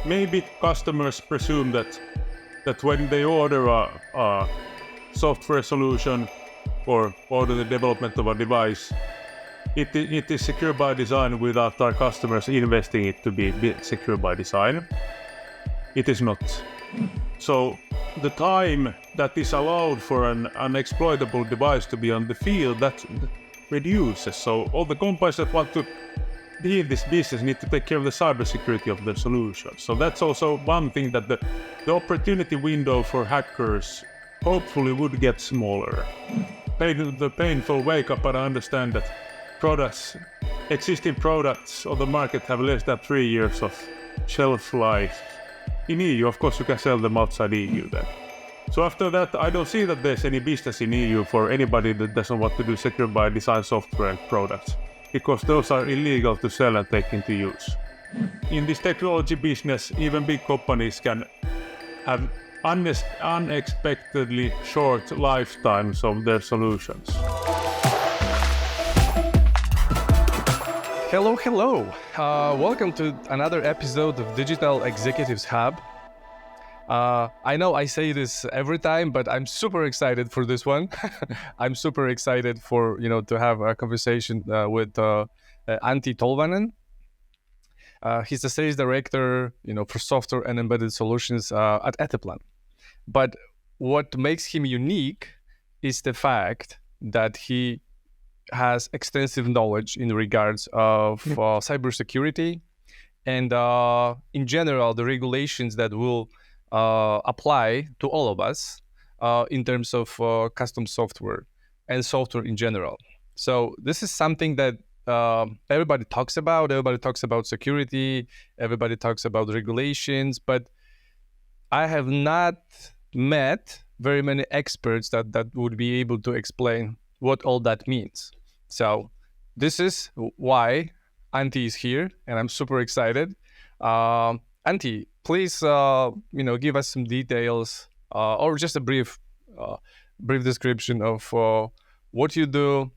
maybe customers presume that when they order a software solution or order the development of a device, it is secure by design without our customers investing it to be secure by design. It is not. So the time that is allowed for an unexploitable device to be on the field, that reduces. So all the companies that want to be in this business need to take care of the cybersecurity of the solution. So that's also one thing that the opportunity window for hackers hopefully would get smaller. The painful wake up, but I understand that existing products on the market have less than 3 years of shelf life. In EU, of course, you can sell them outside EU then. So after that, I don't see that there's any business in EU for anybody that doesn't want to do secure by design software and products, because those are illegal to sell and take into use. In this technology business, even big companies can have unexpectedly short lifetimes of their solutions. Hello. Welcome to another episode of Digital Executives Hub. I know I say this every time, but I'm super excited for this one. I'm super excited for to have a conversation with Antti Tolvanen. He's the sales director, for software and embedded solutions at Etteplan. But what makes him unique is the fact that he has extensive knowledge in regards of cybersecurity and in general the regulations that will apply to all of us in terms of custom software and software in general. So this is something that everybody talks about. Everybody talks about security. Everybody talks about regulations. But I have not met very many experts that would be able to explain what all that means. So this is why Antti is here, and I'm super excited. Antti, please, give us some details or just a brief description of what you do,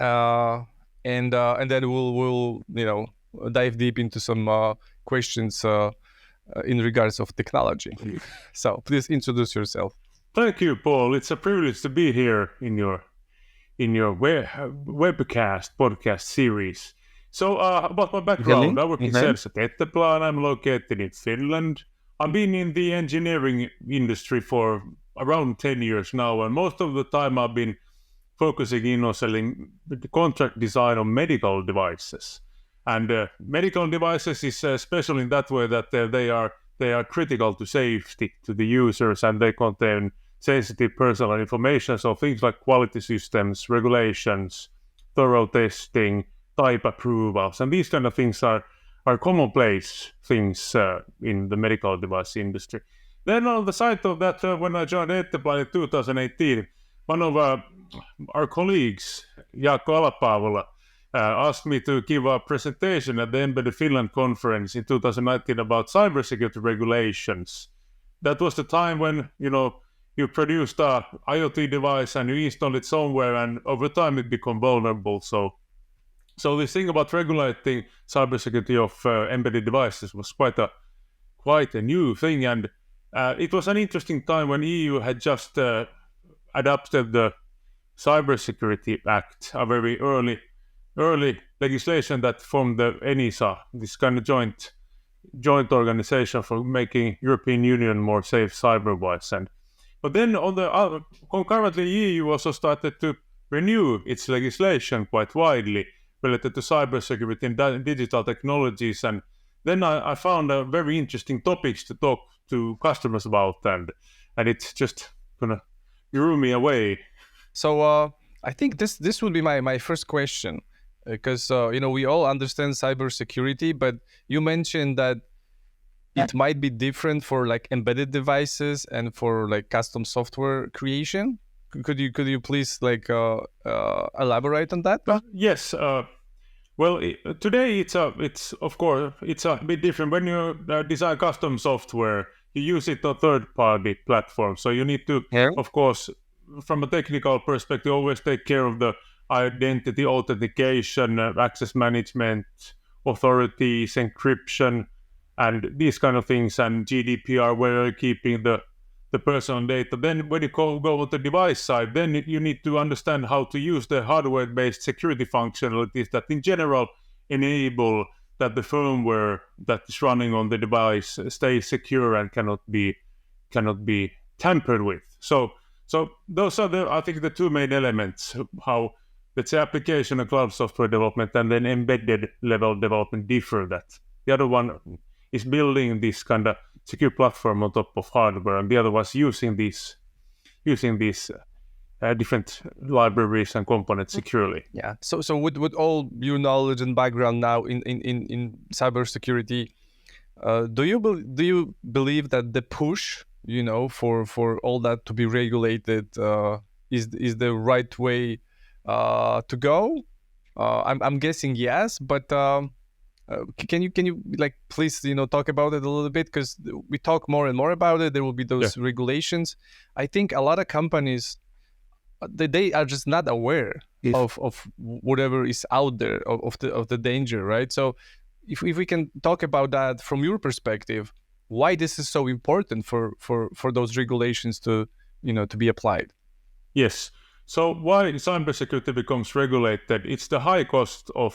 and then we'll dive deep into some questions in regards of technology. So please introduce yourself. Thank you, Paul. It's a privilege to be here in your webcast podcast series. So about my background, I work in sales at Etteplan. I'm located in Finland. I've been in the engineering industry for around 10 years now, and most of the time I've been focusing in on selling the contract design of medical devices. And medical devices is special in that way that they are critical to safety to the users, and they contain sensitive personal information, so things like quality systems, regulations, thorough testing, type approvals, and these kind of things are commonplace things in the medical device industry. Then on the side of that, when I joined Etteplan in 2018, one of our colleagues, Jaakko Alapaavola, asked me to give a presentation at the Embedded Finland conference in 2019 about cybersecurity regulations. That was the time when, you produced a IoT device and you installed it somewhere, and over time it became vulnerable. So this thing about regulating cybersecurity of embedded devices was quite a new thing, and it was an interesting time when EU had just adopted the Cybersecurity Act, a very early legislation that formed the ENISA, this kind of joint organization for making European Union more safe cyber-wise. But then concurrently, EU also started to renew its legislation quite widely related to cybersecurity and digital technologies. And then I found very interesting topics to talk to customers about, and it's just gonna drew me away. So I think this would be my first question, because we all understand cybersecurity, but you mentioned that it might be different for like embedded devices and for like custom software creation. Could you please elaborate on that? Yes. Today it's of course a bit different. When you design custom software, you use it on third-party platforms. So you need to, of course, from a technical perspective, always take care of the identity authentication, access management, authorities, encryption, and these kind of things, and GDPR, where you're keeping the personal data. Then when you go on the device side, then you need to understand how to use the hardware-based security functionalities that in general enable that the firmware that is running on the device stays secure and cannot be tampered with. So those are I think the two main elements, how let's say application and cloud software development and then embedded level development differ. That the other one is building this kind of secure platform on top of hardware, and the other was using these different libraries and components securely. Yeah. So with all your knowledge and background now in cybersecurity, do you believe that the push, for all that to be regulated, is the right way to go? I'm guessing yes, but can you like please talk about it a little bit, because we talk more and more about it. There will be those regulations. I think a lot of companies they are just not aware of whatever is out there of the danger, right? So if we can talk about that from your perspective, why this is so important for those regulations to be applied. Yes. So why cybersecurity becomes regulated? It's the high cost of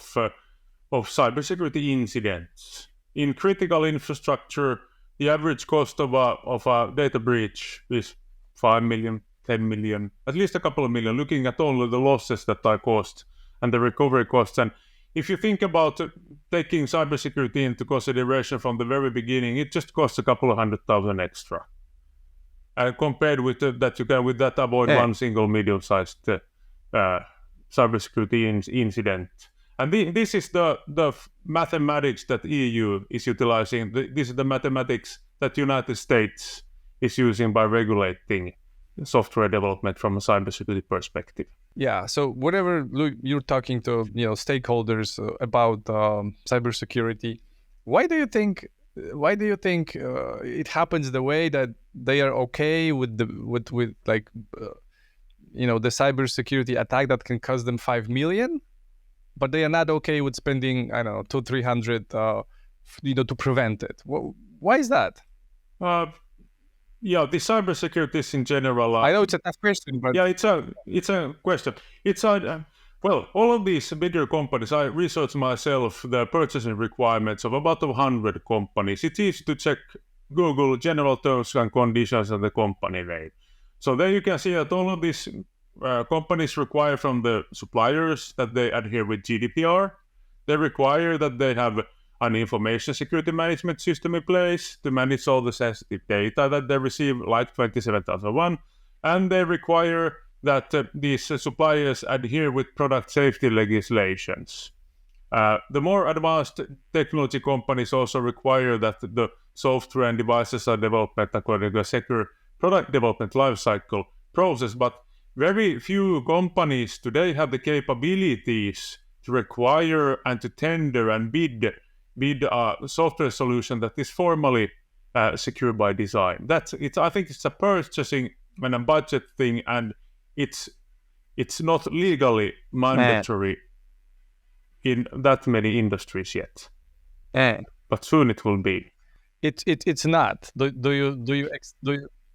cybersecurity incidents. In critical infrastructure, the average cost of a data breach is 5 million, 10 million, at least a couple of million, looking at all of the losses that are caused and the recovery costs. And if you think about taking cybersecurity into consideration from the very beginning, it just costs a couple of 100,000 extra. Compared with that, you can with that avoid one single medium-sized cybersecurity incident. And this is the mathematics that EU is utilizing. This is the mathematics that United States is using by regulating software development from a cybersecurity perspective. Yeah. So whatever you're talking to stakeholders about cybersecurity, why do you think it happens the way that they are okay with the cybersecurity attack that can cost them 5 million, but they are not okay with spending 200-300 to prevent it? Why is that? The cybersecurity is in general. I know it's a tough question, but yeah, it's a question. All of these bigger companies, I researched myself the purchasing requirements of about 100 companies. It's easy to check Google general terms and conditions of the company name. So there you can see that all of these companies require from the suppliers that they adhere with GDPR. They require that they have an information security management system in place to manage all the sensitive data that they receive, like 27001, and they require that these suppliers adhere with product safety legislations. The more advanced technology companies also require that the software and devices are developed according to a secure product development lifecycle process, but very few companies today have the capabilities to require and to tender and bid a software solution that is formally secure by design. I think it's a purchasing and a budget thing, and it's not legally mandatory in that many industries yet. But soon it will be. It's not. Do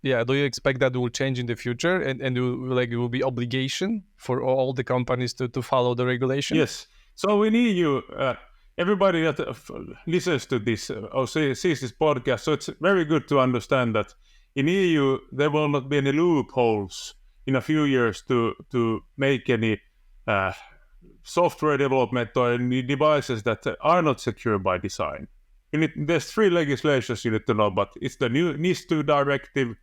you expect that will change in the future, and it will be obligation for all the companies to follow the regulation? Yes. So in EU, everybody that listens to this or sees this podcast, so it's very good to understand that in EU there will not be any loopholes in a few years to make any software development or any devices that are not secure by design. There's 3 legislations you need to know, but it's the new NIS2 directive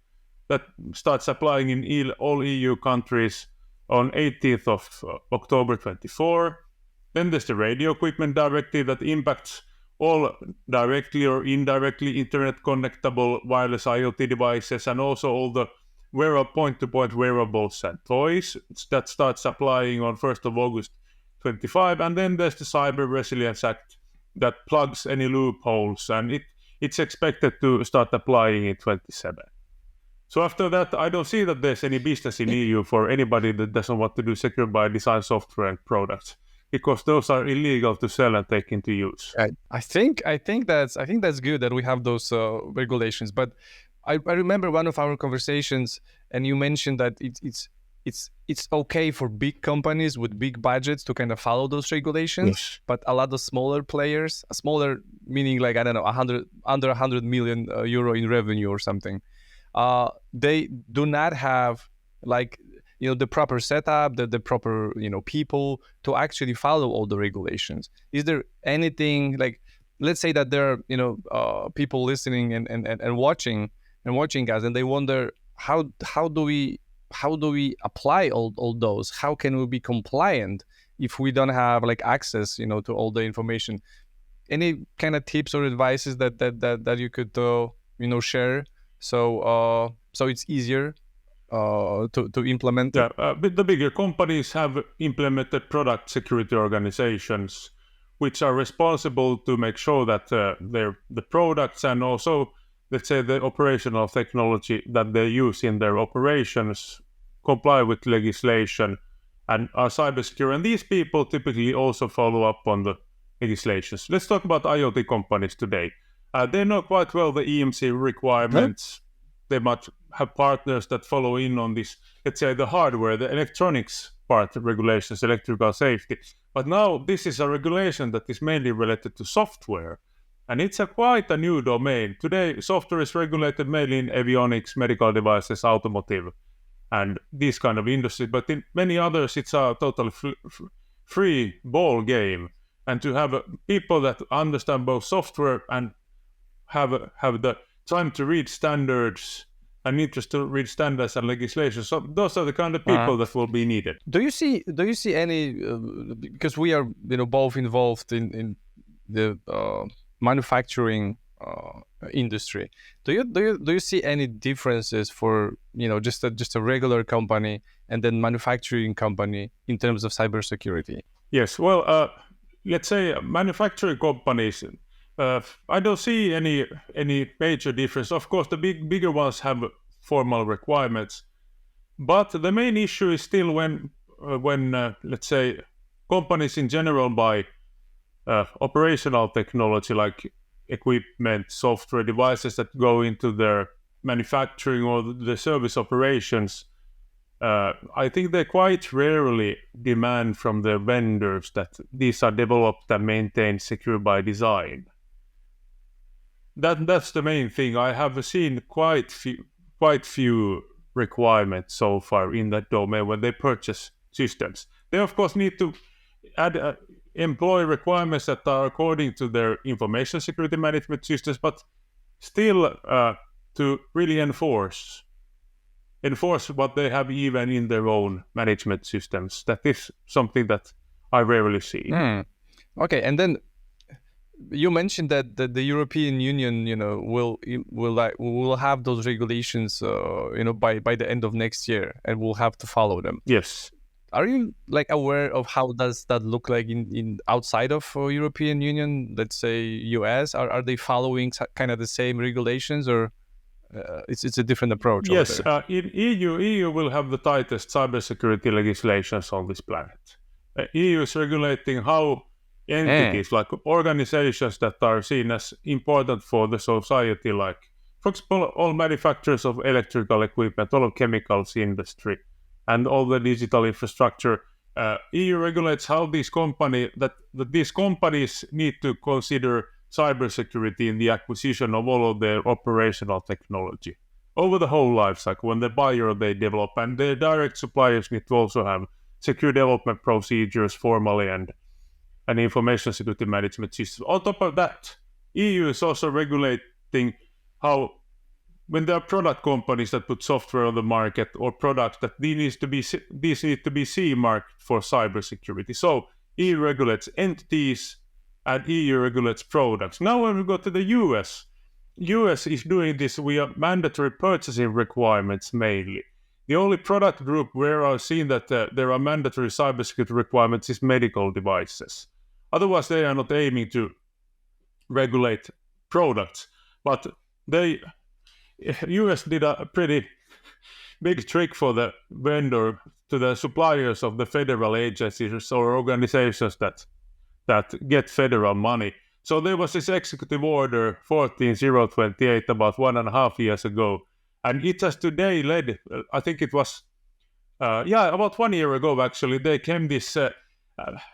that starts applying in all EU countries on 18th of October 24. Then there's the radio equipment directive that impacts all directly or indirectly internet connectable wireless IoT devices, and also all the point-to-point wearables and toys. That starts applying on 1st of August 25. And then there's the Cyber Resilience Act that plugs any loopholes, and it's expected to start applying in 27. So after that, I don't see that there's any business in EU for anybody that doesn't want to do secure by design software and products. because those are illegal to sell and take into use. I think that's good that we have those regulations. But I remember one of our conversations, and you mentioned that it's okay for big companies with big budgets to kind of follow those regulations, yes. But a lot of smaller players, smaller meaning like, I don't know, under 100 million euro in revenue or something, they do not have like, you know, the proper setup, the proper, you know, people to actually follow all the regulations. Is there anything like, let's say that there are, you know, people listening and watching us, and they wonder how do we apply all those? How can we be compliant if we don't have like access, you know, to all the information? Any kind of tips or advices that you could you know, share so it's easier to implement? Yeah, but the bigger companies have implemented product security organizations, which are responsible to make sure that the products and also, let's say, the operational technology that they use in their operations comply with legislation and are cybersecure. And these people typically also follow up on the legislations. Let's talk about IoT companies today. They know quite well the EMC requirements. They might have partners that follow in on this, let's say, the hardware, the electronics part of regulations, electrical safety. But now this is a regulation that is mainly related to software. And it's quite a new domain. Today, software is regulated mainly in avionics, medical devices, automotive, and these kind of industries. But in many others, it's a totally free ball game. And to have people that understand both software and have the time to read standards and interest to read standards and legislation. So those are the kind of people that will be needed. Do you see any, because we are, you know, both involved in the manufacturing industry. Do you see any differences for, you know, just a regular company and then manufacturing company in terms of cybersecurity? Yes, well, let's say manufacturing companies, I don't see any major difference. Of course, the bigger ones have formal requirements, but the main issue is still when let's say companies in general buy operational technology like equipment, software, devices that go into their manufacturing or the service operations. I think they quite rarely demand from their vendors that these are developed and maintained secure by design. That's the main thing. I have seen quite few requirements so far in that domain when they purchase systems. They of course need to employ requirements that are according to their information security management systems, but still to really enforce what they have even in their own management systems. That is something that I rarely see. Okay, and then you mentioned that the European Union, you know, will have those regulations, you know, by the end of next year, and we'll have to follow them. Yes. Are you like aware of how does that look like in outside of European Union? Let's say US. Are they following kind of the same regulations, or it's a different approach? Yes, in EU will have the tightest cybersecurity legislations on this planet. EU is regulating how entities, like organizations that are seen as important for the society, like, for example, all manufacturers of electrical equipment, all of chemicals industry, and all the digital infrastructure. EU regulates how these companies need to consider cybersecurity in the acquisition of all of their operational technology over the whole life cycle, when they buy or they develop, and their direct suppliers need to also have secure development procedures formally and information security management systems. On top of that, EU is also regulating how, when there are product companies that put software on the market or products that these need to be CE marked for cybersecurity. So EU regulates entities and EU regulates products. Now when we go to the US is doing this via mandatory purchasing requirements mainly. The only product group where I've seen that there are mandatory cybersecurity requirements is medical devices. Otherwise, they are not aiming to regulate products, but US did a pretty big trick for the vendor to the suppliers of the federal agencies or organizations that get federal money. So there was this executive order 14028 about 1.5 years ago, and it has today led, I think it was, about 1 year ago actually, they came this,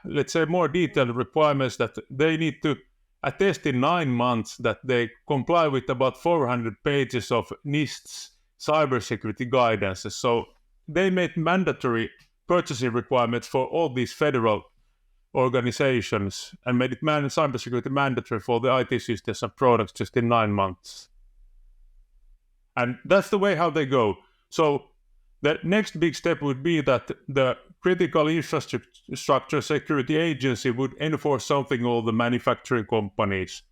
let's say, more detailed requirements that they need to attest in 9 months that they comply with about 400 pages of NIST's cybersecurity guidances. So they made mandatory purchasing requirements for all these federal organizations and made it cybersecurity mandatory for the IT systems and products just in 9 months. And that's the way how they go. So the next big step would be that the Critical Infrastructure Security Agency would enforce something all the manufacturing companies.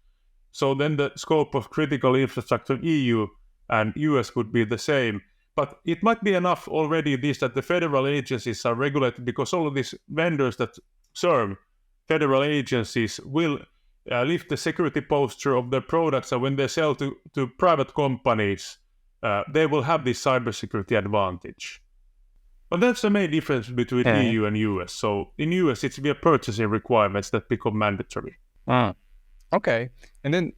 So then the scope of critical infrastructure EU and US would be the same. But it might be enough already that the federal agencies are regulated, because all of these vendors that serve federal agencies will lift the security posture of their products, and when they sell to private companies, they will have this cybersecurity advantage. But that's the main difference between EU and US. So in US, it's via purchasing requirements that become mandatory. Okay. And then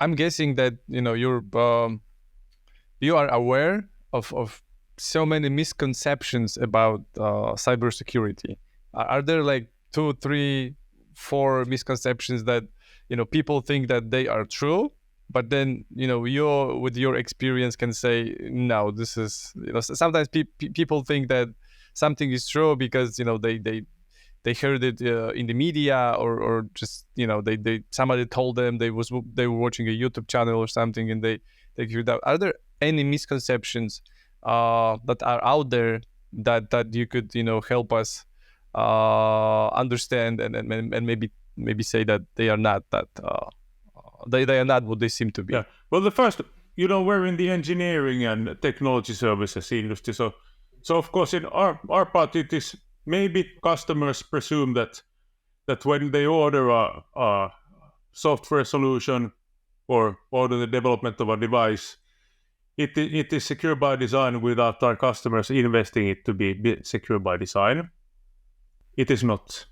I'm guessing that you are aware of so many misconceptions about cybersecurity. Are there like 2, 3, 4 misconceptions that people think that they are true, but then you with your experience can say no, this is sometimes people think that something is true because they heard it in the media or just they somebody told them they were watching a YouTube channel or something and they heard that. Are there any misconceptions that are out there that you could help us understand and maybe say that they are not that they are not what they seem to be? Yeah. Well, the first, we're in the engineering and technology services industry, so of course in our part it is maybe customers presume that when they order a software solution or order the development of a device, it is secure by design without our customers investing it to be secure by design. It is not.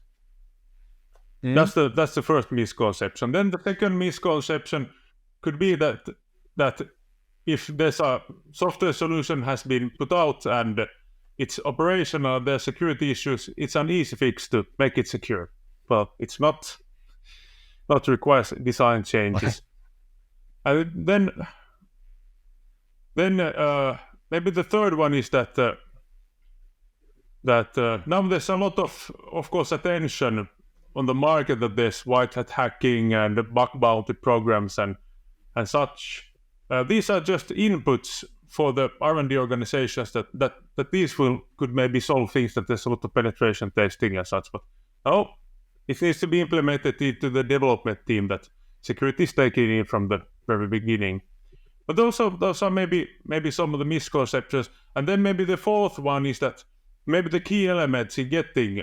That's the first misconception. Then the second misconception could be that if there's a software solution has been put out and it's operational, there's security issues, it's an easy fix to make it secure. Well, it's not requires design changes. And then maybe the third one is that now there's a lot of course attention on the market that there's white hat hacking and bug bounty programs and such. These are just inputs for the R&D organizations that these could maybe solve things, that there's a lot of penetration testing and such. But it needs to be implemented into the development team, that security is taken in from the very beginning. But those are maybe some of the misconceptions. And then maybe the fourth one is that maybe the key elements in getting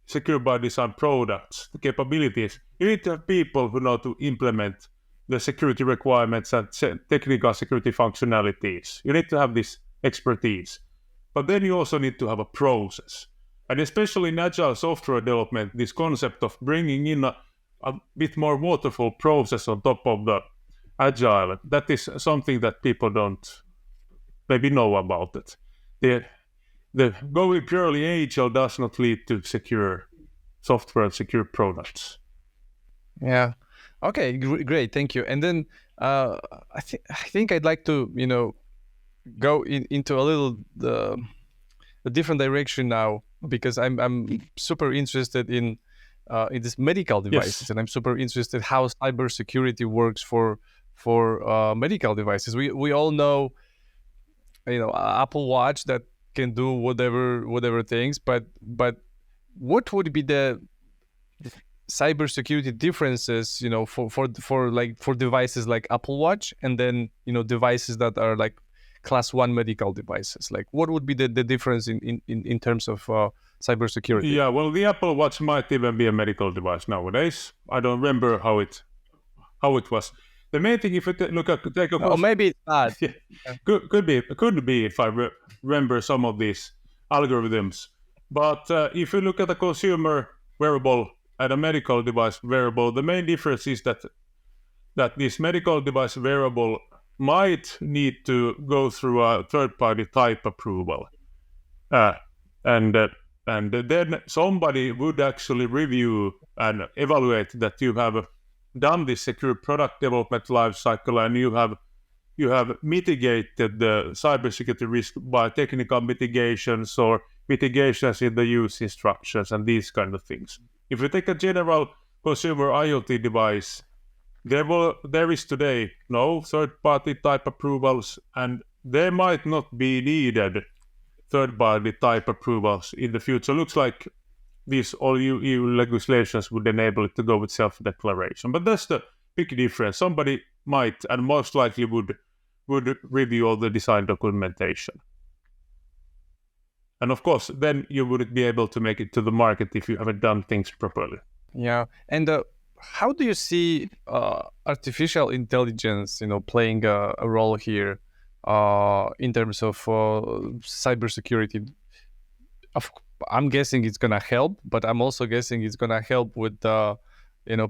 secure by design products, the capabilities, you need to have people who know to implement the security requirements and technical security functionalities. You need to have this expertise. But then you also need to have a process. And especially in Agile software development, this concept of bringing in a bit more waterfall process on top of the Agile, that is something that people don't maybe know about it. The going purely Agile does not lead to secure software and secure products. Yeah. Okay. Great. Thank you. And then I think I'd like to go into a little a different direction now, because I'm super interested in this medical devices. Yes. And I'm super interested how cybersecurity works for medical devices. We all know Apple Watch that can do whatever things, but what would be the cybersecurity differences for devices like Apple Watch and then devices that are like class 1 medical devices? Like what would be the difference in terms of cybersecurity? Yeah, well, the Apple Watch might even be a medical device nowadays. I don't remember how it was. the main thing, if you take a or maybe it's bad. Yeah. Could be if I remember some of these algorithms. But if you look at a consumer wearable and a medical device wearable, the main difference is that this medical device wearable might need to go through a third-party type approval, and then somebody would actually review and evaluate that you have done this secure product development life cycle, and you have mitigated the cybersecurity risk by technical mitigations or mitigations in the use instructions and these kind of things. If you take a general consumer IoT device, there is today no third-party type approvals, and there might not be needed third-party type approvals in the future. Looks like these all EU legislations would enable it to go with self-declaration. But that's the big difference. Somebody might and most likely would review all the design documentation. And of course, then you wouldn't be able to make it to the market if you haven't done things properly. Yeah. And how do you see artificial intelligence, playing a role here in terms of cybersecurity? I'm guessing it's gonna help, but I'm also guessing it's gonna help with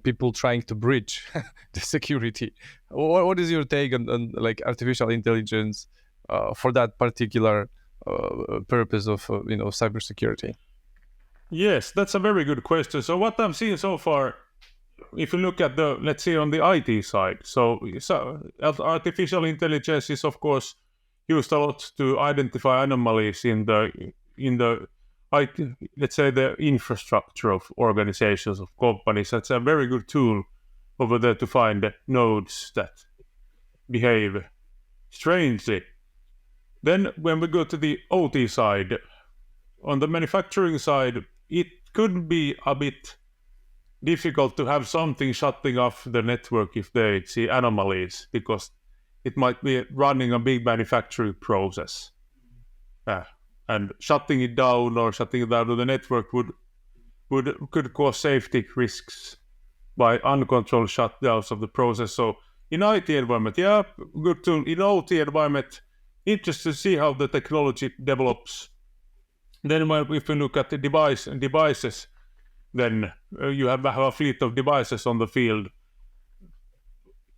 people trying to breach the security. What is your take on like artificial intelligence for that particular purpose of cybersecurity? Yes, that's a very good question. So what I'm seeing so far, if you look at let's say on the IT side, so artificial intelligence is of course used a lot to identify anomalies in the IT, let's say the infrastructure of organizations, of companies. That's a very good tool over there to find nodes that behave strangely. Then when we go to the OT side, on the manufacturing side, it could be a bit difficult to have something shutting off the network if they see anomalies, because it might be running a big manufacturing process. And shutting it down or shutting it down to the network could cause safety risks by uncontrolled shutdowns of the process. So in IT environment, good tool. In OT environment, interested to see how the technology develops. Then if you look at the devices, then you have a fleet of devices on the field.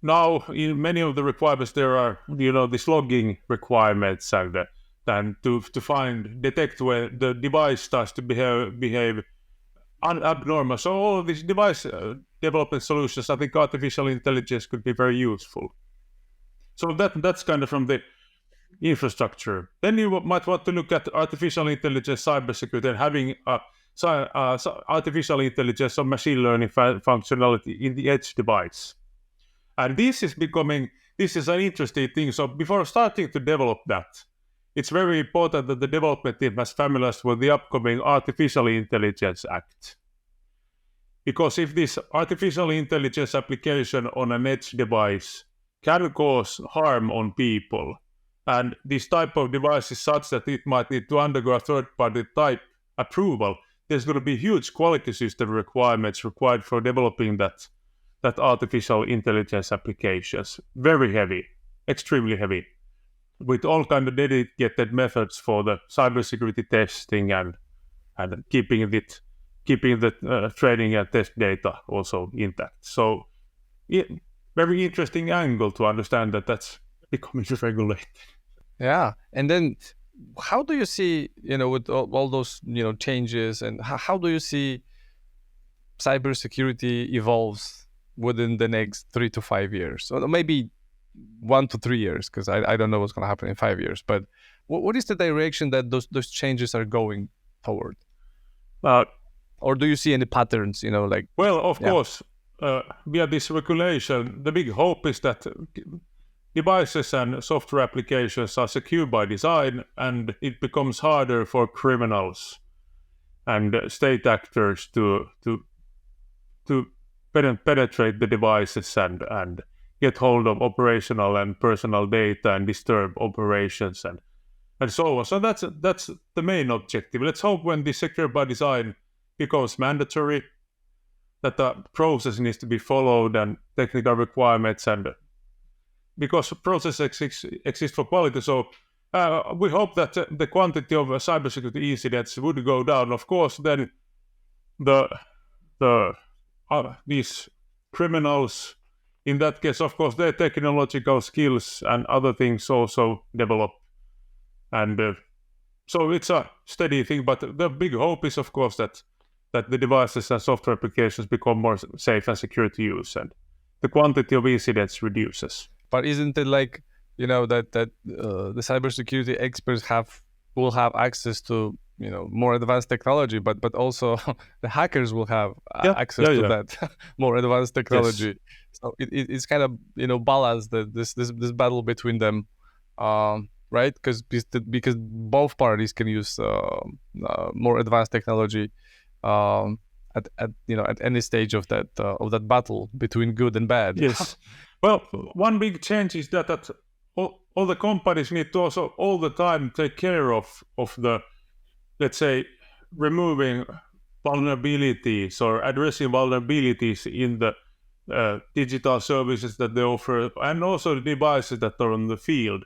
Now, in many of the requirements, there are these logging requirements, and to detect where the device starts to behave abnormal. So all of these device development solutions, I think artificial intelligence could be very useful. So that's kind of from the infrastructure. Then you might want to look at artificial intelligence, cybersecurity, and having artificial intelligence or machine learning functionality in the edge device. And this is an interesting thing. So before starting to develop that, it's very important that the development team has familiarized with the upcoming Artificial Intelligence Act. Because if this artificial intelligence application on an edge device can cause harm on people, and this type of device is such that it might need to undergo a third-party type approval, there's going to be huge quality system requirements required for developing that artificial intelligence applications. Very heavy, extremely heavy, with all kind of dedicated methods for the cybersecurity testing and keeping the training and test data also intact. So, very interesting angle to understand that's becoming regulated. Yeah, and then how do you see, with all those changes, and how do you see cybersecurity evolves within the next 3 to 5 years, or maybe 1 to 3 years, because I don't know what's going to happen in 5 years. But what is the direction that those changes are going toward? Or do you see any patterns? Well, of course, via this regulation, the big hope is that devices and software applications are secure by design, and it becomes harder for criminals and state actors to penetrate the devices and get hold of operational and personal data and disturb operations and so on. So that's the main objective. Let's hope when the secure by design becomes mandatory, that the process needs to be followed and technical requirements and because processes exist for quality. So we hope that the quantity of cybersecurity incidents would go down. Of course, then these criminals, in that case, of course, their technological skills and other things also develop. And so it's a steady thing, but the big hope is, of course, that the devices and software applications become more safe and secure to use, and the quantity of incidents reduces. But isn't it like, that the cybersecurity experts will have access to, more advanced technology, but also the hackers will have access to that more advanced technology. Yes. So it's kind of, balance this battle between them, right? Because both parties can use more advanced technology at any stage of that battle between good and bad. Yes. Well, one big change is that all the companies need to also all the time take care of the, let's say, removing vulnerabilities or addressing vulnerabilities in the digital services that they offer, and also the devices that are on the field.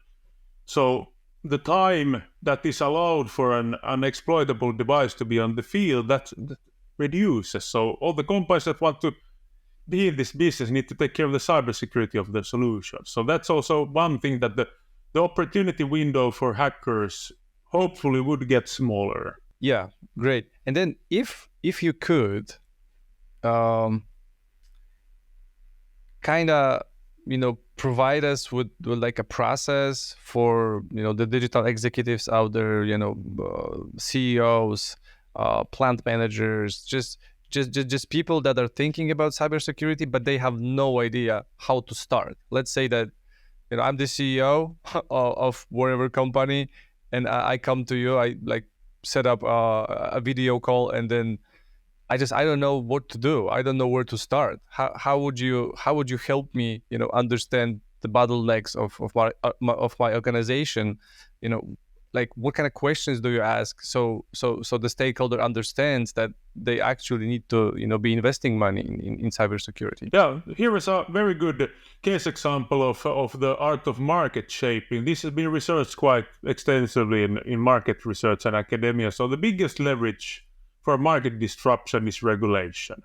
So the time that is allowed for an unexploitable device to be on the field, that reduces. So all the companies that want to be in this business need to take care of the cybersecurity of the solution. So that's also one thing, that the opportunity window for hackers hopefully would get smaller. Yeah, great. And then if you could kind of provide us with like a process for the digital executives out there, CEOs, plant managers, just people that are thinking about cybersecurity, but they have no idea how to start. Let's say that I'm the CEO of whatever company, and I come to you, I like set up a video call, and then I don't know what to do. I don't know where to start. How would you help me understand the bottlenecks of my organization? Like what kind of questions do you ask so the stakeholder understands that they actually need to be investing money in cybersecurity? Yeah, here is a very good case example of the art of market shaping. This has been researched quite extensively in market research and academia. So the biggest leverage for market disruption is regulation,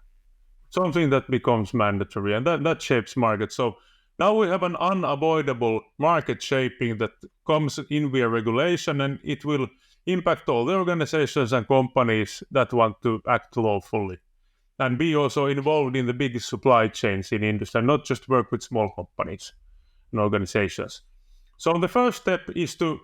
something that becomes mandatory, and that shapes markets. So now we have an unavoidable market shaping that comes in via regulation, and it will impact all the organizations and companies that want to act lawfully and be also involved in the biggest supply chains in industry, and not just work with small companies and organizations. So the first step is to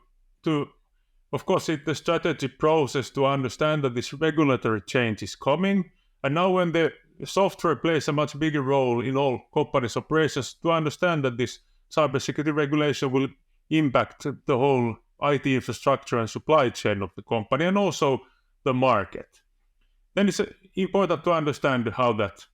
of course, it's the strategy process to understand that this regulatory change is coming. And now when the software plays a much bigger role in all companies' operations, to understand that this cybersecurity regulation will impact the whole IT infrastructure and supply chain of the company, and also the market. Then it's important to understand how that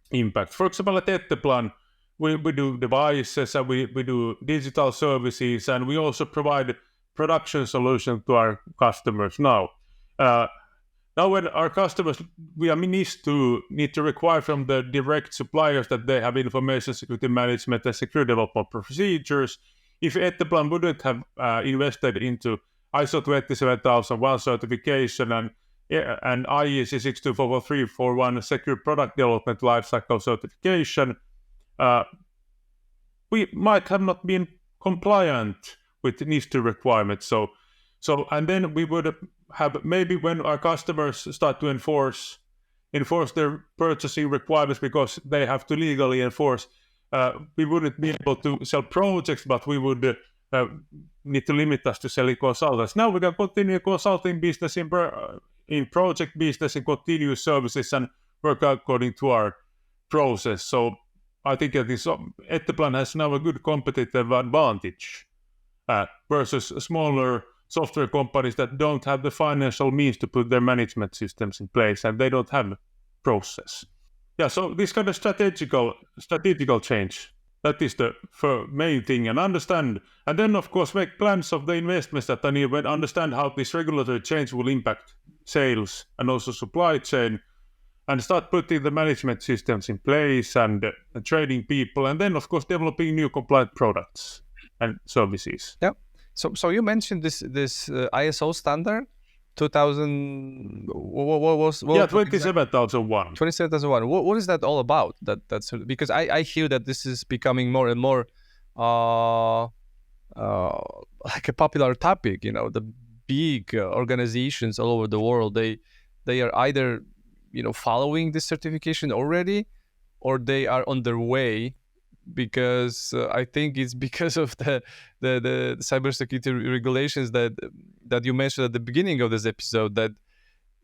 impacts. For example, at Etteplan, we do devices, and we do digital services, and we also provide production solution to our customers now. Now when our customers, we need to require from the direct suppliers that they have information security management and secure development procedures. If Etteplan wouldn't have invested into ISO 27001 certification and IEC 6244341 secure product development lifecycle certification, we might have not been compliant with NIS2 requirements. So and then we would have, maybe when our customers start to enforce their purchasing requirements because they have to legally enforce, we wouldn't be able to sell projects, but we would need to limit us to selling consultants. Now we can continue consulting business in project business and continuous services and work according to our process. So I think that Etteplan has now a good competitive advantage versus smaller software companies that don't have the financial means to put their management systems in place, and they don't have a process. Yeah, so this kind of strategical change, that is the main thing, and understand, and then of course make plans of the investments that are needed, understand how this regulatory change will impact sales and also supply chain, and start putting the management systems in place and training people, and then of course developing new compliant products and services. Yeah. So you mentioned this ISO standard 2000. What was 27001. 27001. What is that all about? That's because I hear that this is becoming more and more like a popular topic. The big organizations all over the world, they are either following this certification already, or they are on their way, because I think it's because of the cybersecurity regulations that you mentioned at the beginning of this episode, that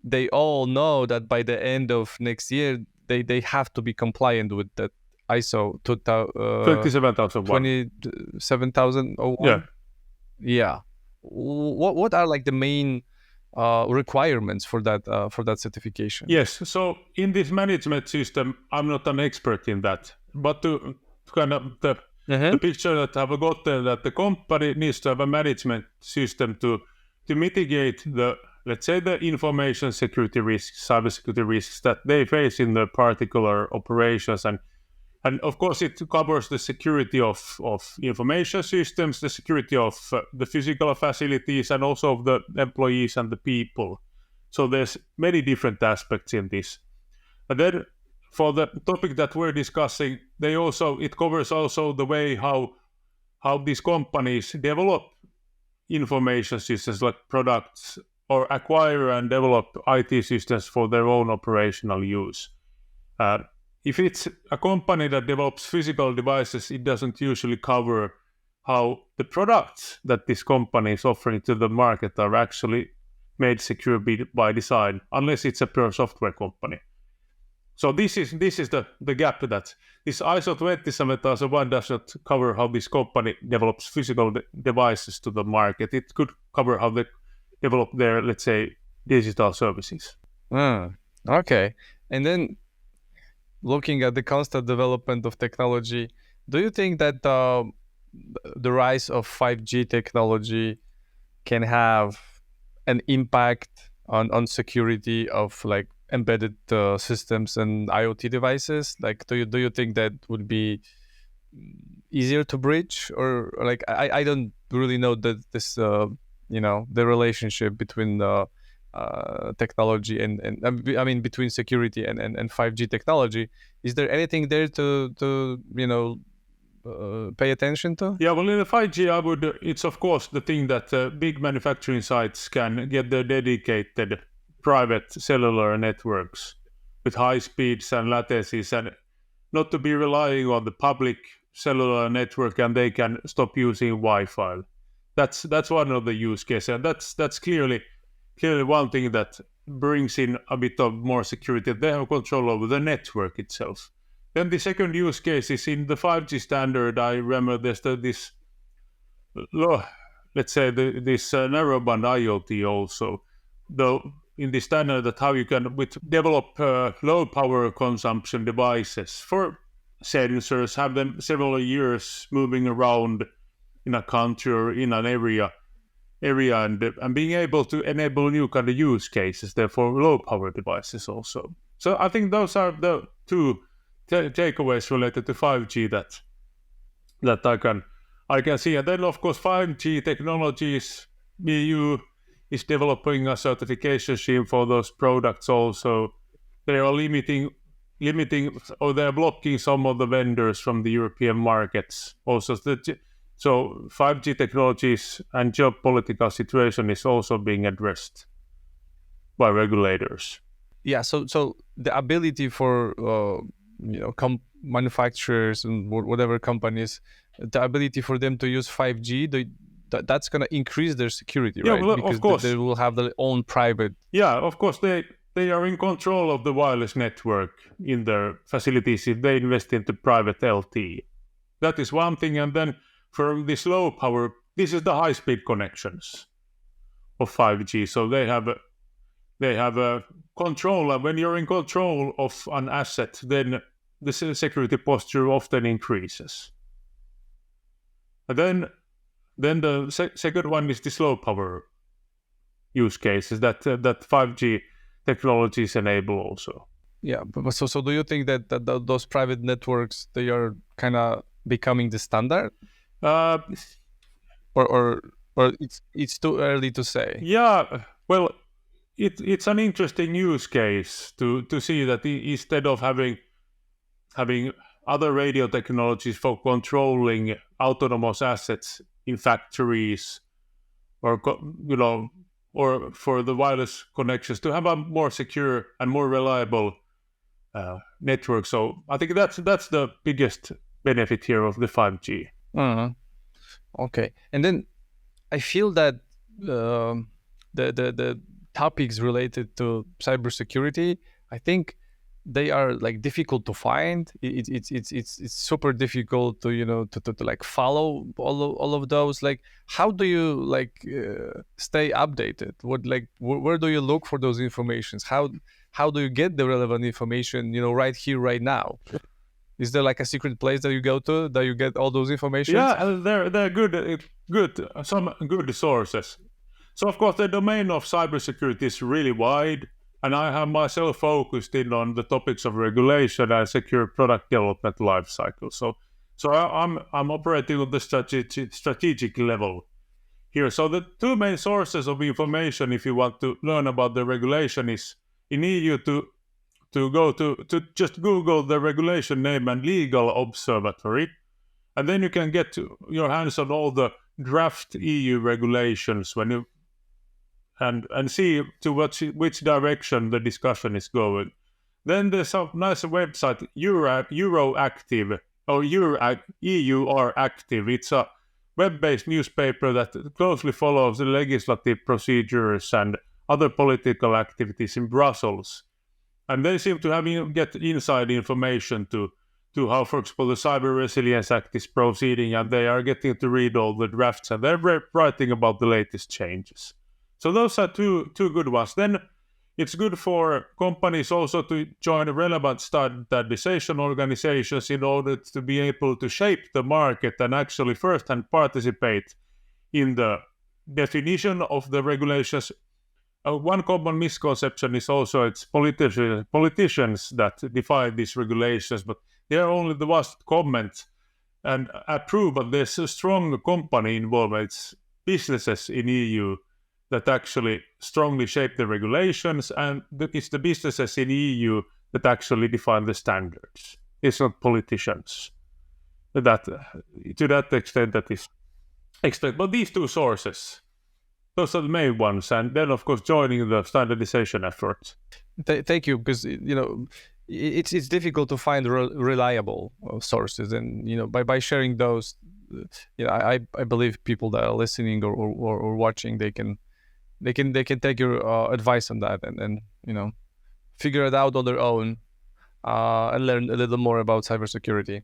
they all know that by the end of next year they have to be compliant with that ISO 27001. 27001. Yeah. What are like the main requirements for that certification? Yes. So in this management system, I'm not an expert in that, but to kind of the picture that I've got there, that the company needs to have a management system to mitigate the, let's say, the information security risks, cybersecurity risks that they face in the particular operations, and of course it covers the security of information systems, the security of the physical facilities, and also of the employees and the people. So there's many different aspects in this. And then for the topic that we're discussing, it covers also the way how these companies develop information systems like products, or acquire and develop IT systems for their own operational use. If it's a company that develops physical devices, it doesn't usually cover how the products that this company is offering to the market are actually made secure by design, unless it's a pure software company. So this is the gap, that this ISO 27001 does not cover how this company develops physical devices to the market. It could cover how they develop their, let's say, digital services. Okay. And then looking at the constant development of technology, do you think that the rise of 5G technology can have an impact on security of like embedded systems and IoT devices? Like, do you think that would be easier to breach, or like I don't really know that this the relationship between the technology and I mean between security and 5G technology. Is there anything there to pay attention to? Yeah, well, in the 5G, it's of course the thing that big manufacturing sites can get their dedicated private cellular networks with high speeds and latencies, and not to be relying on the public cellular network, and they can stop using Wi-Fi. That's one of the use cases, and that's clearly one thing that brings in a bit of more security. They have control over the network itself. Then the second use case is in the 5G standard. I remember there's this narrowband IoT also, though in the standard, that how you can develop low power consumption devices for sensors, have them several years moving around in a country or in an area, and being able to enable new kind of use cases there for low power devices also. So I think those are the two takeaways related to 5G that I can see. And then of course 5G technologies, EU is developing a certification scheme for those products also. They are limiting, or they are blocking some of the vendors from the European markets also. So 5G technologies and geopolitical situation is also being addressed by regulators. Yeah, so the ability for manufacturers and whatever companies, the ability for them to use 5G, that's going to increase their security, right? Well, because of course. They will have their own private. Yeah, of course they are in control of the wireless network in their facilities if they invest into private LTE. That is one thing, and then for this low power, this is the high speed connections of 5G. So they have a control, and when you're in control of an asset, then the security posture often increases. And then the second one is this low power use cases that 5G technologies enable also. Yeah, but so do you think that those private networks, they are kind of becoming the standard, or it's too early to say? Yeah, well, it's an interesting use case to see that instead of having other radio technologies for controlling autonomous assets in factories, or or for the wireless connections, to have a more secure and more reliable network. So I think that's the biggest benefit here of the 5G. Okay, and then I feel that the topics related to cybersecurity, I think they are like difficult to find. It's super difficult to to like follow all of those. Like, how do you stay updated? Where do you look for those informations? How do you get the relevant information right here, right now? Is there like a secret place that you go to that you get all those information? Yeah, they're good some good sources. So of course the domain of cybersecurity is really wide, and I have myself focused in on the topics of regulation and secure product development lifecycle. So I'm operating on the strategic level here. So the two main sources of information, if you want to learn about the regulation, is in EU to go to just Google the regulation name and legal observatory, and then you can get your hands on all the draft EU regulations when you and see to which direction the discussion is going. Then there's a nice website, Euroactive, or EUR Active. It's a web-based newspaper that closely follows the legislative procedures and other political activities in Brussels. And they seem to get inside information to how, for example, the Cyber Resilience Act is proceeding, and they are getting to read all the drafts, and they're writing about the latest changes. So those are two good ones. Then it's good for companies also to join relevant standardization organizations in order to be able to shape the market and actually firsthand participate in the definition of the regulations. One common misconception is also it's politicians that define these regulations, but they are only the ones that comment and approve, but there's a strong company involvement. It's businesses in EU that actually strongly shape the regulations, and it's the businesses in EU that actually define the standards. It's not politicians. That to that extent that is expect. But these two sources, those are the main ones, and then of course joining the standardization effort. Thank you, because it's difficult to find reliable sources, and by sharing those, I believe people that are listening or watching, they can take your advice on that and figure it out on their own and learn a little more about cybersecurity.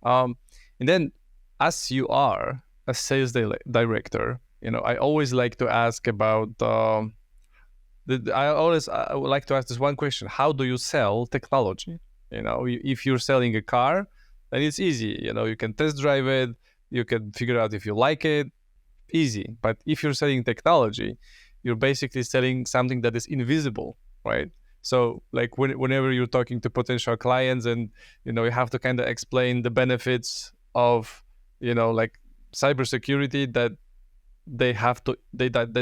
And then, as you are a sales director, I always like to ask about. I would like to ask this one question: how do you sell technology? If you're selling a car, then it's easy. You can test drive it, you can figure out if you like it, easy. But if you're selling technology, you're basically selling something that is invisible, right? So like whenever you're talking to potential clients, and you have to kind of explain the benefits of like cybersecurity that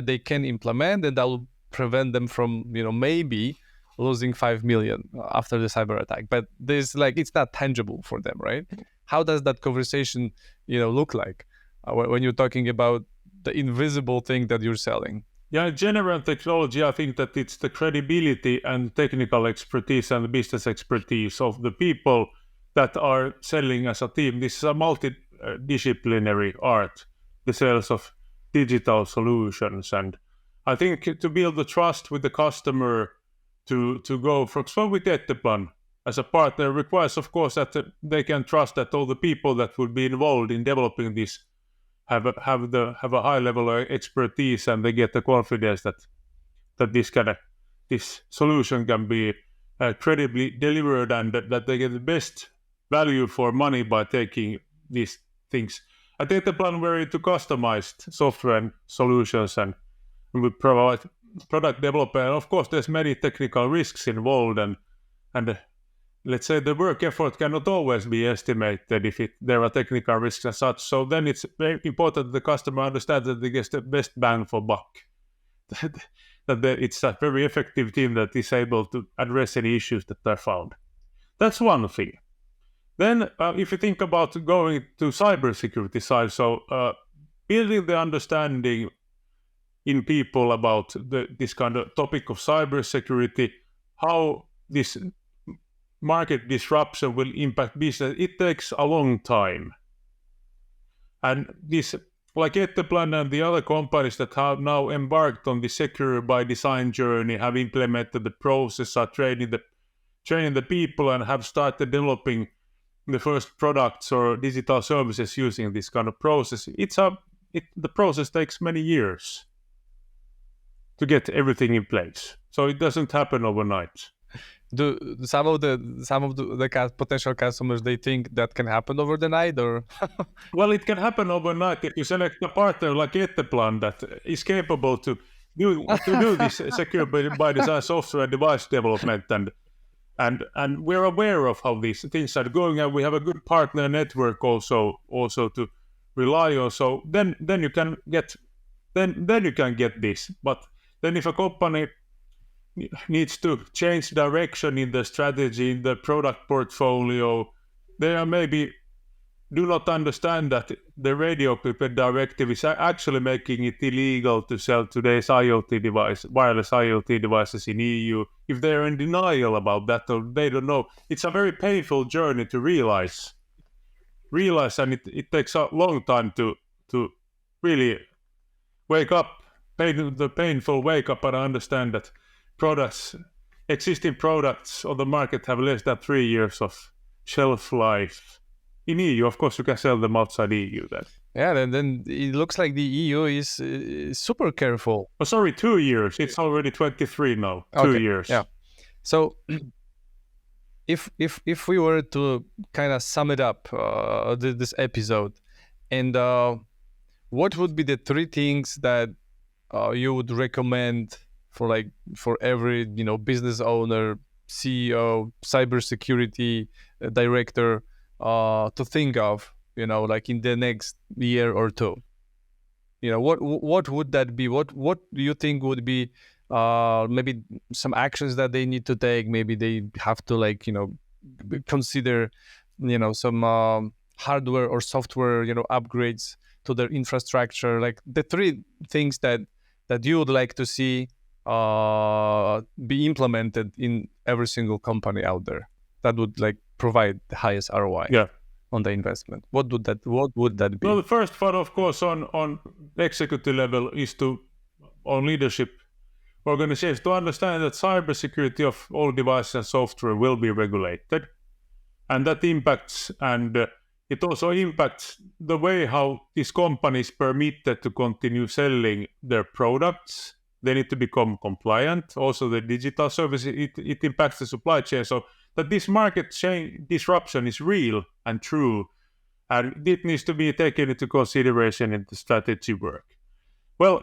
they can implement, and that will prevent them from maybe losing 5 million after the cyber attack. But there's it's not tangible for them, right? How does that conversation look like when you're talking about the invisible thing that you're selling? Yeah, general technology, I think that it's the credibility and technical expertise and business expertise of the people that are selling as a team. This is a multidisciplinary art, the sales of digital solutions. And I think to build the trust with the customer, to go, for example, with Etteplan as a partner, requires, of course, that they can trust that all the people that would be involved in developing this have a high level of expertise, and they get the confidence that this solution can be credibly delivered, and that they get the best value for money by taking these things. At Etteplan, we're into customized software and solutions, and we provide product development. And of course, there's many technical risks involved, and let's say the work effort cannot always be estimated if there are technical risks and such. So then it's very important that the customer understands that they get the best bang for buck. that it's a very effective team that is able to address any issues that are found. That's one thing. Then if you think about going to cybersecurity side, so building the understanding in people about this kind of topic of cybersecurity, how this market disruption will impact business, it takes a long time. And this, like Etteplan and the other companies that have now embarked on the secure by design journey, have implemented the process, are training the people, and have started developing the first products or digital services using this kind of process. The process takes many years to get everything in place, so it doesn't happen overnight. Do some of the potential customers, they think that can happen over the night, or? Well, it can happen overnight if you select a partner like Etteplan that is capable to do this secure by design software and device development, and we're aware of how these things are going, and we have a good partner network also to rely on. So then you can get this. But then if a company needs to change direction in the strategy, in the product portfolio, they are maybe do not understand that the radio equipment directive is actually making it illegal to sell today's wireless IoT devices in EU. If they're in denial about that, or they don't know, it's a very painful journey to realize, and it takes a long time to really wake up, the painful wake up, and understand that existing products on the market have less than 3 years of shelf life. In EU, of course, you can sell them outside EU then. Yeah, then it looks like the EU is super careful. Oh, sorry, 2 years. It's already 23 now. Okay. 2 years. Yeah. So if we were to kind of sum it up, this episode, and what would be the 3 things that you would recommend for every business owner, CEO, cybersecurity director to think of, like in the next year or 2? What would that be? What do you think would be maybe some actions that they need to take? Maybe they have to consider some hardware or software upgrades to their infrastructure, like the 3 things that you would like to see be implemented in every single company out there that would provide the highest ROI on the investment. What would that be? Well, the first part, of course, on executive level is on leadership organizations to understand that cybersecurity of all devices and software will be regulated, and that impacts, and it also impacts the way how these companies permitted to continue selling their products. They need to become compliant. Also, the digital services, it impacts the supply chain. So that this market chain disruption is real and true, and it needs to be taken into consideration in the strategy work. Well,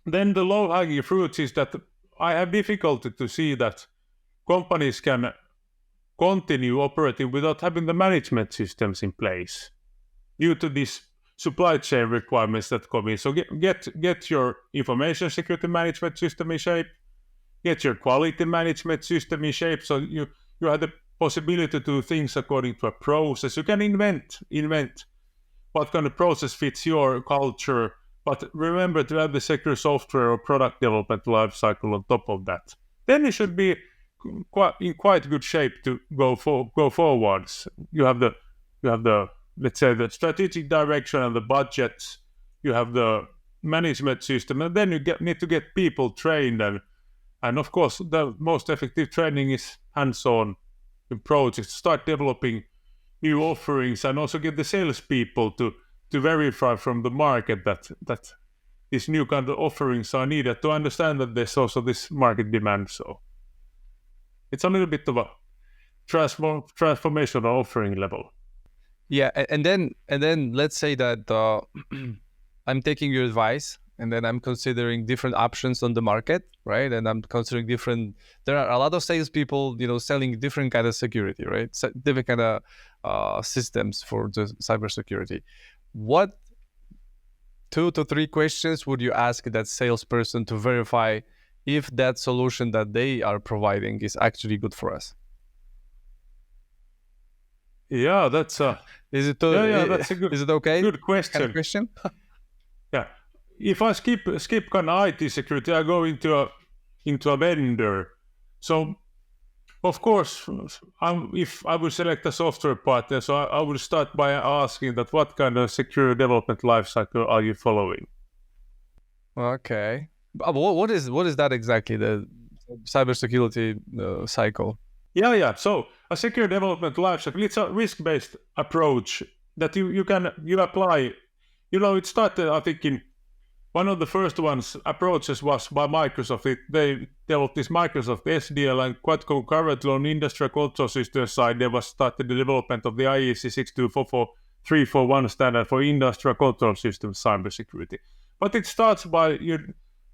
then the low-hanging fruits is that I have difficulty to see that companies can continue operating without having the management systems in place due to these supply chain requirements that come in. So get your information security management system in shape, get your quality management system in shape, so you have the possibility to do things according to a process. You can invent what kind of process fits your culture, but remember to have the secure software or product development lifecycle on top of that. Then you should be in quite good shape to go forwards. You have the let's say the strategic direction and the budgets. You have the management system, and then you need to get people trained, and of course the most effective training is hands-on in projects. Start developing new offerings, and also get the salespeople to verify from the market that these new kind of offerings are needed, to understand that there's also this market demand. So it's a little bit of a transformational offering level. Yeah, and then let's say that I'm taking your advice and then I'm considering different options on the market, right? And I'm considering there are a lot of salespeople, selling different kind of security, right? Different kind of systems for the cybersecurity. What 2 to 3 questions would you ask that salesperson to verify if that solution that they are providing is actually good for us? Yeah, that's is it okay? Good question. Kind of question? Yeah. If I skip kind of IT security, I go into a vendor. So of course, if I would select a software partner, so I would start by asking that what kind of secure development lifecycle are you following? Okay. What is that exactly, the cybersecurity cycle? Yeah. So a secure development lifecycle, it's a risk-based approach that you apply. It started, I think, in one of the first approaches was by Microsoft. They developed this Microsoft SDL, and quite concurrently on industrial control system side, they was started the development of the IEC 6244341 standard for industrial control system cybersecurity. But it starts by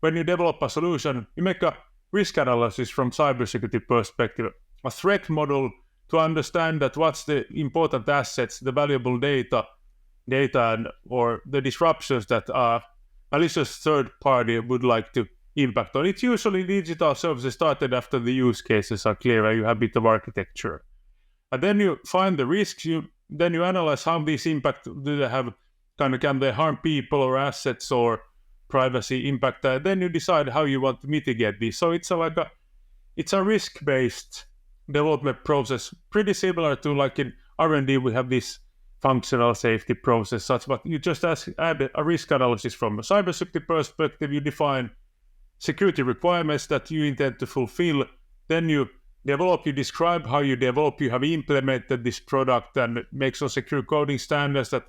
when you develop a solution, you make a risk analysis from cybersecurity perspective, a threat model to understand that what's the important assets, the valuable data or the disruptions that are malicious third party would like to impact on. It's usually digital services started after the use cases are clear and you have a bit of architecture. And then you find the risks, then you analyze how these impact, do they have, can they harm people or assets or privacy impact, then you decide how you want to mitigate these. So it's a risk-based development process, pretty similar to like in R&D we have this functional safety process, but you just add a risk analysis from a cybersecurity perspective. You define security requirements that you intend to fulfill. Then you develop, you describe how you develop, you have implemented this product and make some secure coding standards that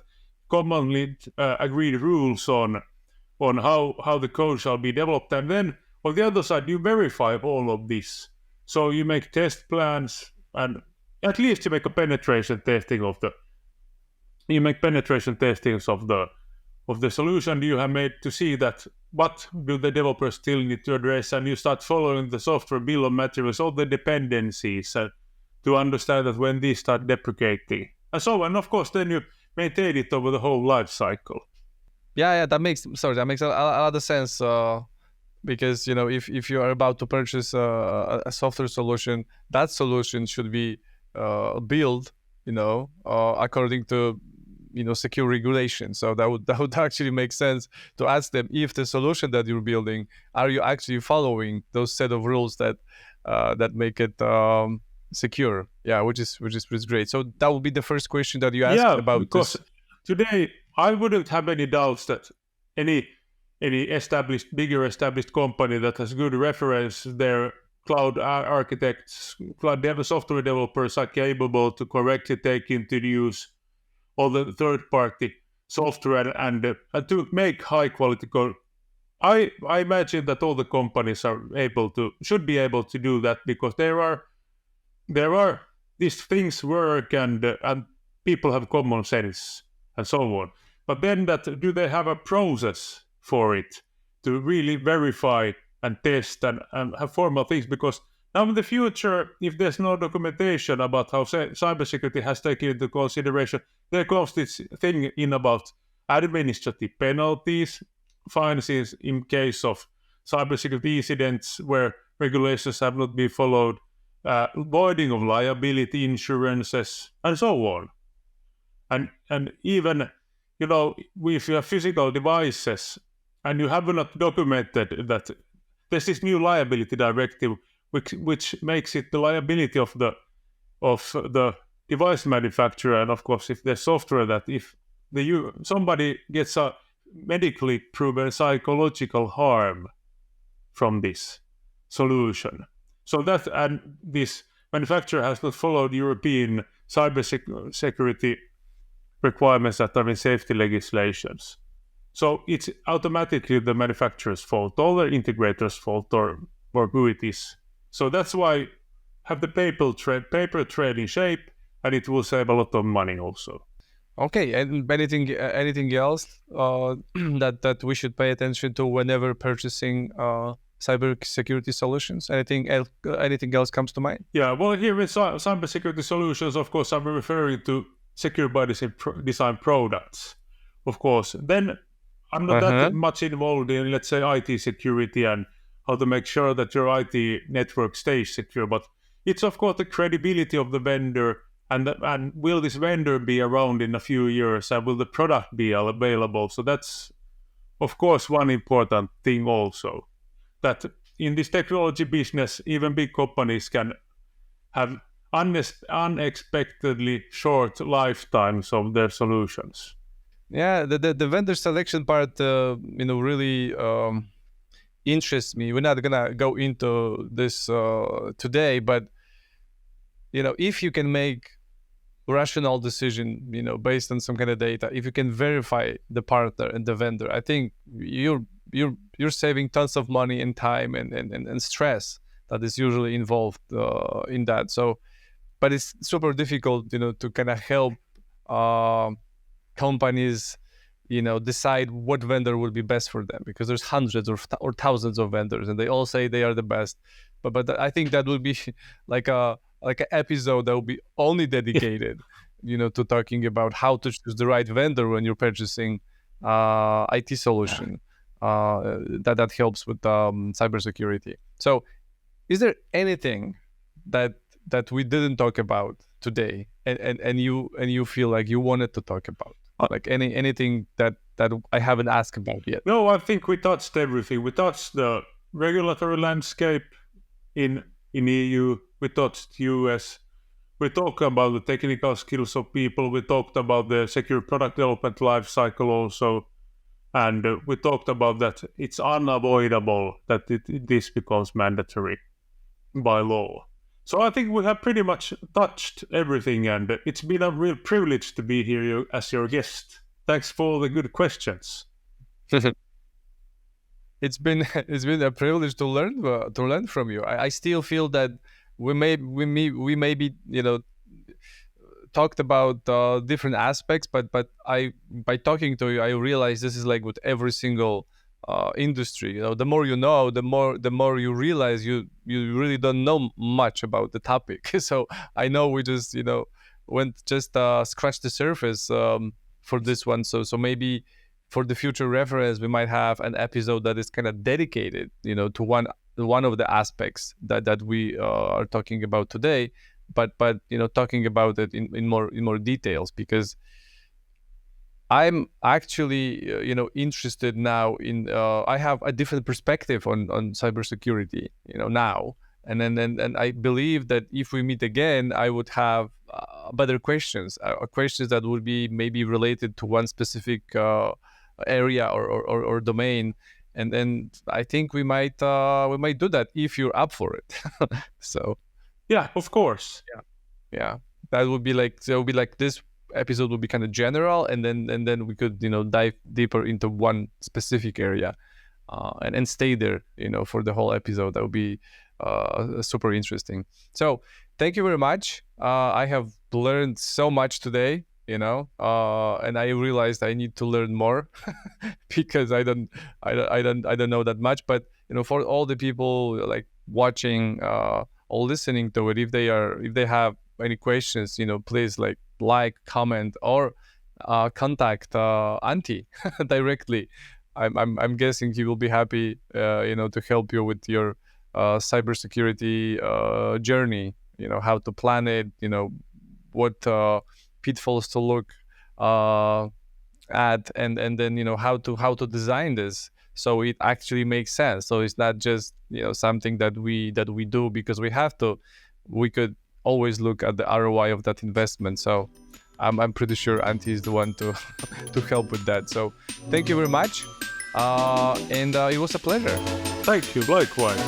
commonly agreed rules on how the code shall be developed. And then on the other side, you verify all of this. So you make test plans, and at least you make a penetration testing of the solution you have made to see that what do the developers still need to address, and you start following the software bill of materials, all the dependencies, to understand that when these start deprecating and so on. Of course, then you maintain it over the whole life cycle. Yeah, that makes a lot of sense. Because if you are about to purchase a software solution, that solution should be built, according to secure regulation. So that would actually make sense to ask them if the solution that you're building, are you actually following those set of rules that make it secure? Yeah, which is great. So that would be the first question that you asked about. Because today I wouldn't have any doubts that any bigger established company that has good reference, their cloud architects, software developers are capable to correctly take into use all the third-party software and to make high-quality code. I imagine that all the companies should be able to do that, because there are these things work and people have common sense and so on. But then do they have a process for it to really verify and test and have formal things? Because now in the future, if there's no documentation about how cybersecurity has taken into consideration, there comes this thing in about administrative penalties, fines in case of cybersecurity incidents where regulations have not been followed, voiding of liability insurances, and so on. And even, if you have physical devices and you have not documented that there's this new liability directive which makes it the liability of the device manufacturer, and of course if there's software, that if somebody gets a medically proven psychological harm from this solution, so that, and this manufacturer has not followed European cybersecurity requirements that are in safety legislations, so it's automatically the manufacturer's fault, or the integrator's fault, or who it is. So that's why have the paper trail in shape, and it will save a lot of money also. Okay, and anything else that we should pay attention to whenever purchasing cybersecurity solutions? Anything else comes to mind? Yeah, well, here with cybersecurity solutions, of course, I'm referring to secure by design products, of course. Then I'm not that much involved in, let's say, IT security and how to make sure that your IT network stays secure. But it's, of course, the credibility of the vendor, and will this vendor be around in a few years, and will the product be available? So that's, of course, one important thing also, that in this technology business, even big companies can have unexpectedly short lifetimes of their solutions. Yeah, the vendor selection part, really interests me. We're not gonna go into this today, but if you can make rational decision, based on some kind of data, if you can verify the partner and the vendor, I think you're saving tons of money and time and stress that is usually involved in that. So, but it's super difficult, to kind of help companies, decide what vendor will be best for them, because there's hundreds or thousands of vendors, and they all say they are the best. But I think that will be like an episode that will be only dedicated, to talking about how to choose the right vendor when you're purchasing IT solution that helps with cybersecurity. So, is there anything that we didn't talk about today, and you feel like you wanted to talk about? Like anything that I haven't asked about yet? No, I think we touched everything. We touched the regulatory landscape in EU. We touched US. We talked about the technical skills of people. We talked about the secure product development life cycle also. And we talked about that it's unavoidable that this becomes mandatory by law. So I think we have pretty much touched everything, and it's been a real privilege to be here as your guest. Thanks for all the good questions. It's been a privilege to learn from you. I still feel that we maybe talked about different aspects, but by talking to you, I realize this is like with every single industry. The more you know, the more you realize you really don't know much about the topic. So I know we just scratched the surface for this one. So maybe for the future reference, we might have an episode that is kind of dedicated, to one of the aspects that we are talking about today, but talking about it in more details, because I'm actually interested now in I have a different perspective on cybersecurity now, and then I believe that if we meet again, I would have better questions that would be maybe related to one specific area or domain, and then I think we might do that if you're up for it. So yeah, of course. Yeah, that would be like this episode would be kind of general, and then we could dive deeper into one specific area and stay there for the whole episode. That would be super interesting. So thank you very much. I have learned so much today, and I realized I need to learn more because I don't know that much. But for all the people like watching or listening to it, if they have any questions, please like, comment, or contact Antti directly. I'm guessing he will be happy, to help you with your cybersecurity journey. How to plan it. What pitfalls to look at, and then how to design this so it actually makes sense. So it's not just something that we do because we have to. We could always look at the ROI of that investment. So I'm pretty sure Antti is the one to help with that. So thank you very much, and it was a pleasure. Thank you, likewise.